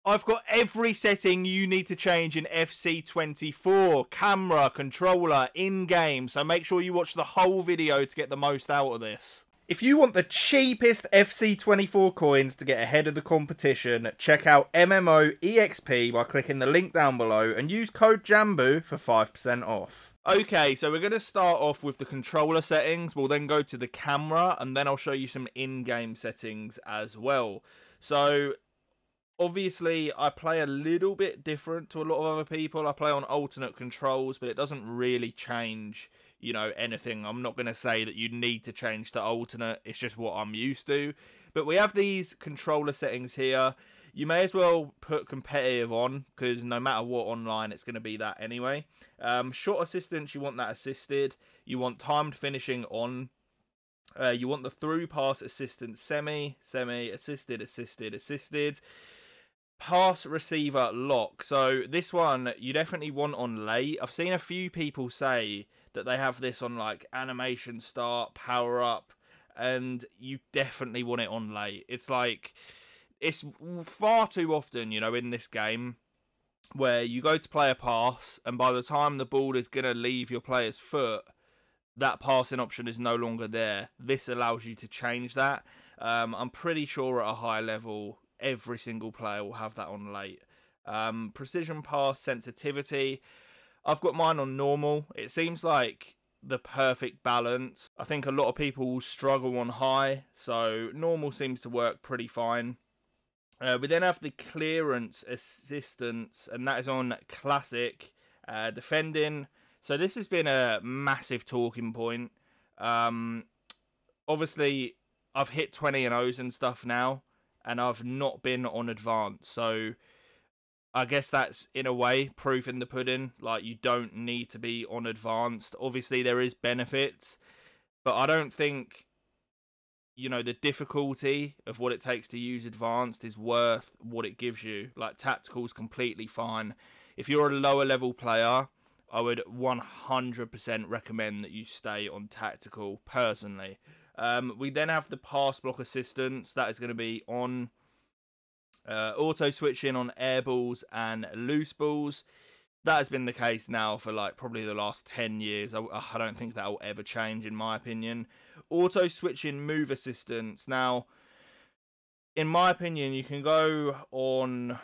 I've got every setting you need to change in FC24. Camera, controller, in-game. So make sure you watch the whole video to get the most out of this. If you want the cheapest FC24 coins to get ahead of the competition, check out MMOEXP by clicking the link down below and use code JambooUK for 5% off. Okay, so we're going to start off with the controller settings. We'll then go to the camera, and then I'll show you some in-game settings as well. So obviously, I play a little bit different to a lot of other people. I play on alternate controls, but it doesn't really change, you know, anything. I'm not going to say that you need to change to alternate. It's just what I'm used to. But we have these controller settings here. You may as well put competitive on, because no matter what online, it's going to be that anyway. Shot assistance, you want that assisted. You want timed finishing on. You want the through pass assistance semi, assisted, assisted. Pass receiver lock. So this one you definitely want on late. I've seen a few people say that they have this on like animation start, power up, and you definitely want it on late. It's like, it's far too often, you know, in this game where you go to play a pass and by the time the ball is going to leave your player's foot, that passing option is no longer there. This allows you to change that. I'm pretty sure at a high level every single player will have that on late. Precision pass sensitivity, I've got mine on normal. It seems like the perfect balance. I think a lot of people struggle on high, so normal seems to work pretty fine. We then have the clearance assistance, and that is on classic. Defending, so this has been a massive talking point. Obviously I've hit 20 and O's and stuff now, and I've not been on advanced, so I guess that's in a way proof in the pudding. Like, you don't need to be on advanced. Obviously there is benefits, but I don't think, you know, the difficulty of what it takes to use advanced is worth what it gives you. Like, tactical's completely fine. If you're a lower level player, I would 100% recommend that you stay on tactical personally. We then have the pass block assistance. That is going to be on auto switching on air balls and loose balls. That has been the case now for like probably the last 10 years. I don't think that will ever change in my opinion. Auto switching move assistance. Now, in my opinion, you can go on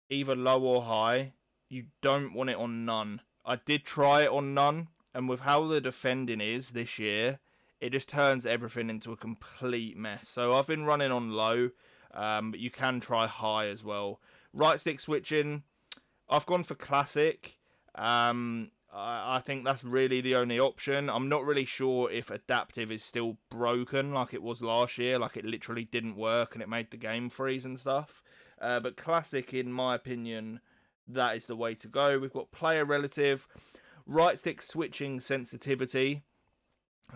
either low or high. You don't want it on none. I did try it on none, and with how the defending is this year, it just turns everything into a complete mess. So I've been running on low, but you can try high as well. Right stick switching, I've gone for classic. I think that's really the only option. I'm not really sure if adaptive is still broken like it was last year. Like, it literally didn't work and it made the game freeze and stuff. But classic, in my opinion, that is the way to go. We've got player relative, right stick switching sensitivity.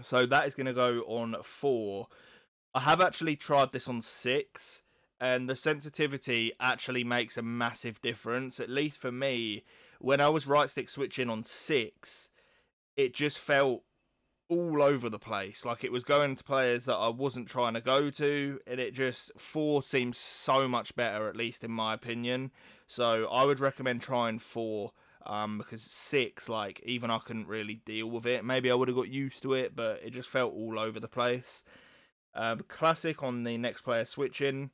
So that is going to go on 4. I have actually tried this on 6, and the sensitivity actually makes a massive difference. At least for me, when I was right stick switching on 6, it just felt all over the place. Like, it was going to players that I wasn't trying to go to, and it just, 4 seems so much better, at least in my opinion. So I would recommend trying 4. Because 6, like, even I couldn't really deal with it. Maybe I would have got used to it, but it just felt all over the place. Classic on the next player switching.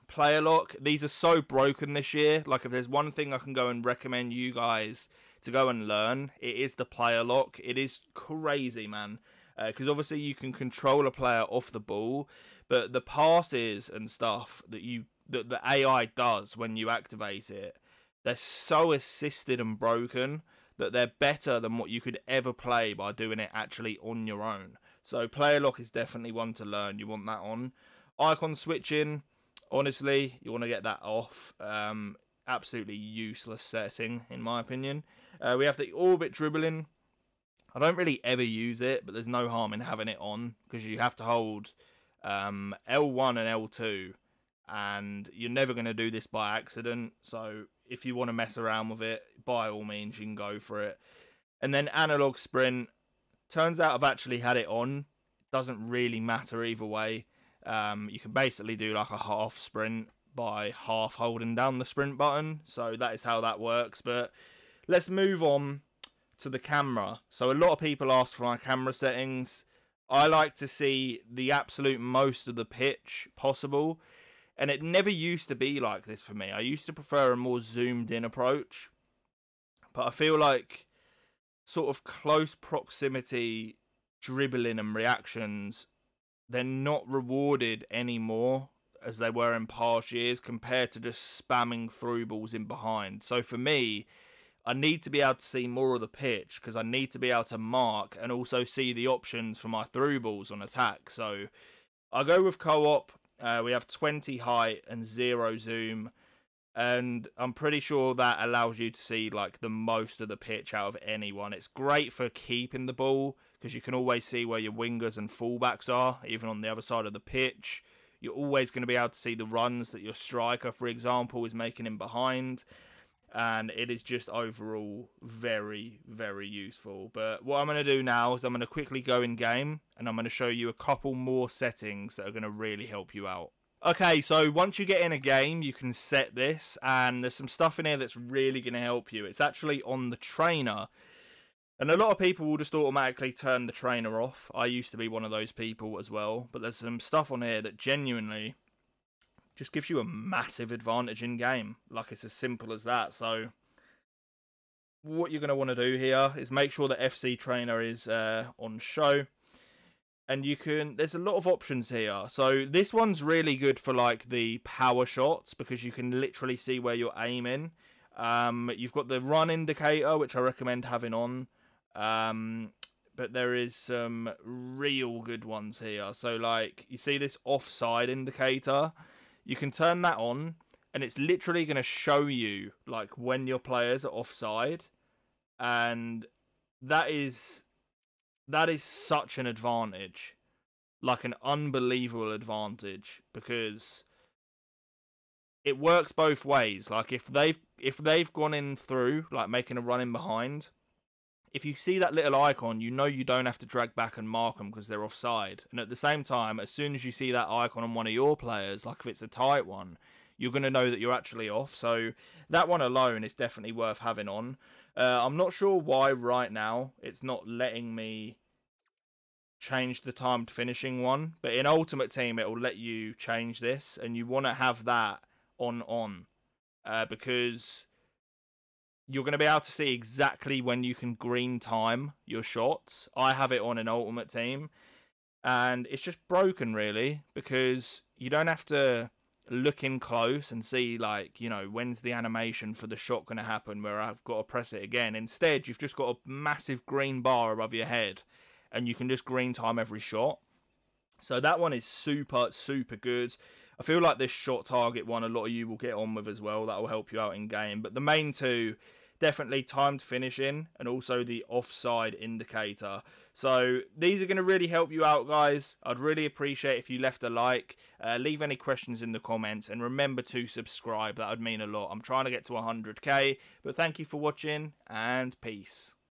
Player lock. These are so broken this year. Like, if there's one thing I can go and recommend you guys to go and learn, it is the player lock. It is crazy, man. Because obviously you can control a player off the ball, but the passes and stuff that the AI does when you activate it, they're so assisted and broken that they're better than what you could ever play by doing it actually on your own. So player lock is definitely one to learn. You want that on. Icon switching, honestly, you want to get that off. Absolutely useless setting, in my opinion. We have the orbit dribbling. I don't really ever use it, but there's no harm in having it on, because you have to hold L1 and L2. And you're never going to do this by accident, so if you want to mess around with it, by all means you can go for it. And then analog sprint, turns out I've actually had it on. Doesn't really matter either way. You can basically do like a half sprint, by half holding down the sprint button. So that is how that works. But let's move on to the camera. So a lot of people ask for my camera settings. I like to see the absolute most of the pitch possible. And it never used to be like this for me. I used to prefer a more zoomed in approach. But I feel like sort of close proximity dribbling and reactions, they're not rewarded anymore as they were in past years compared to just spamming through balls in behind. So for me, I need to be able to see more of the pitch because I need to be able to mark and also see the options for my through balls on attack. So I go with co-op. We have 20 height and 0 zoom. And I'm pretty sure that allows you to see like the most of the pitch out of anyone. It's great for keeping the ball because you can always see where your wingers and fullbacks are, even on the other side of the pitch. You're always going to be able to see the runs that your striker, for example, is making in behind. And it is just overall very, very useful. But what I'm going to do now is I'm going to quickly go in game and I'm going to show you a couple more settings that are going to really help you out. Okay, so once you get in a game, you can set this, and there's some stuff in here that's really going to help you. It's actually on the trainer, and a lot of people will just automatically turn the trainer off. I used to be one of those people as well, but there's some stuff on here that genuinely just gives you a massive advantage in game. Like, it's as simple as that. So what you're going to want to do here is make sure that FC trainer is on show. And you can, there's a lot of options here. So this one's really good for like the power shots because you can literally see where you're aiming. You've got the run indicator, which I recommend having on. But there is some real good ones here. So like, you see this offside indicator? You can turn that on and it's literally going to show you like when your players are offside. And that is such an advantage, like an unbelievable advantage, because it works both ways. Like if they've gone in through, like making a run in behind, if you see that little icon, you know you don't have to drag back and mark them because they're offside. And at the same time, as soon as you see that icon on one of your players, like if it's a tight one, you're going to know that you're actually off. So that one alone is definitely worth having on. I'm not sure why right now it's not letting me change the timed finishing one, but in Ultimate Team it will let you change this, and you want to have that on because you're going to be able to see exactly when you can green time your shots. I have it on in Ultimate Team, and it's just broken really because you don't have to look in close and see like, you know, when's the animation for the shot going to happen where I've got to press it again. Instead, you've just got a massive green bar above your head and you can just green time every shot. So that one is super, super good. I feel like this shot target one, a lot of you will get on with as well. That will help you out in game. But the main two, definitely timed finishing and also the offside indicator. So these are going to really help you out, guys. I'd really appreciate if you left a like, leave any questions in the comments, and remember to subscribe. That would mean a lot. I'm trying to get to 100k, but thank you for watching, and peace.